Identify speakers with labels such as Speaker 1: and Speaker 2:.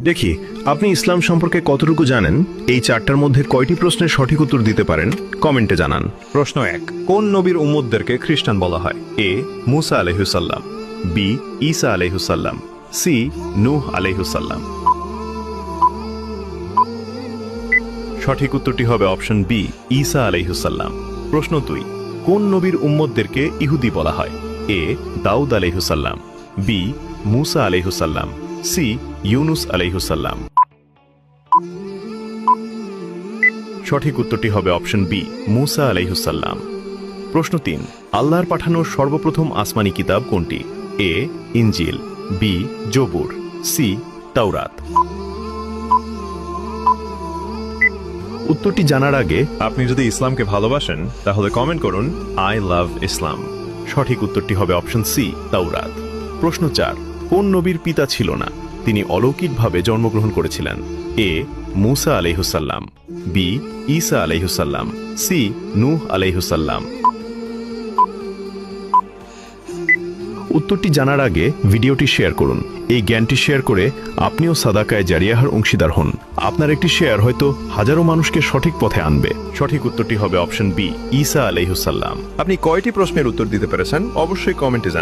Speaker 1: দেখি আপনি ইসলাম সম্পর্কে কতটুকু জানেন। এই চারটার মধ্যে কয়টি প্রশ্নের সঠিক উত্তর দিতে পারেন কমেন্টে জানান।
Speaker 2: প্রশ্ন 1, কোন নবীর উম্মতদেরকে খ্রিস্টান বলা হয়? এ মুসা আলাইহিসসালাম, বি ঈসা আলাইহিসসালাম, সি নূহ আলাইহিসসালাম। সঠিক উত্তরটি হবে অপশন বি ঈসা আলাইহিসসালাম। প্রশ্ন 2, কোন নবীর উম্মতদেরকে ইহুদি বলা হয়? এ দাউদ আলাইহিসসালাম, বি মুসা আলাইহিসসালাম, সি ইউনুস আলাইহিসসালাম। সঠিক উত্তরটি হবে অপশন বি মুসা আলাইহিসসালাম। প্রশ্ন 3, আল্লাহর পাঠানো সর্বপ্রথম আসমানি কিতাব কোনটি? এ ইনজিল, বি জবুর, সি তাওরাত। উত্তরটি জানার আগে আপনি যদি ইসলামকে ভালোবাসেন তাহলে কমেন্ট করুন আই লাভ ইসলাম। সঠিক উত্তরটি হবে অপশন সি তাওরাত। প্রশ্ন 4, কোন নবীর পিতা ছিল না? তিনি অলৌকিকভাবে জন্মগ্রহণ করেছিলেন? এ মুসা আলাইহিসসালাম, বি ঈসা আলাইহিসসালাম, সি নূহ আলাইহিসসালাম। উত্তরটি জানার আগে ভিডিওটি শেয়ার করুন। এই জ্ঞানটি শেয়ার করে আপনিও সাদাকায়ে জারিয়াহার অংশীদার হন। আপনার একটি শেয়ার হয়তো হাজারো মানুষকে সঠিক পথে আনবে। সঠিক উত্তরটি হবে অপশন বি ঈসা আলাইহিসসালাম। আপনি কয়টি প্রশ্নের উত্তর দিতে পেরেছেন অবশ্যই কমেন্টে জানান।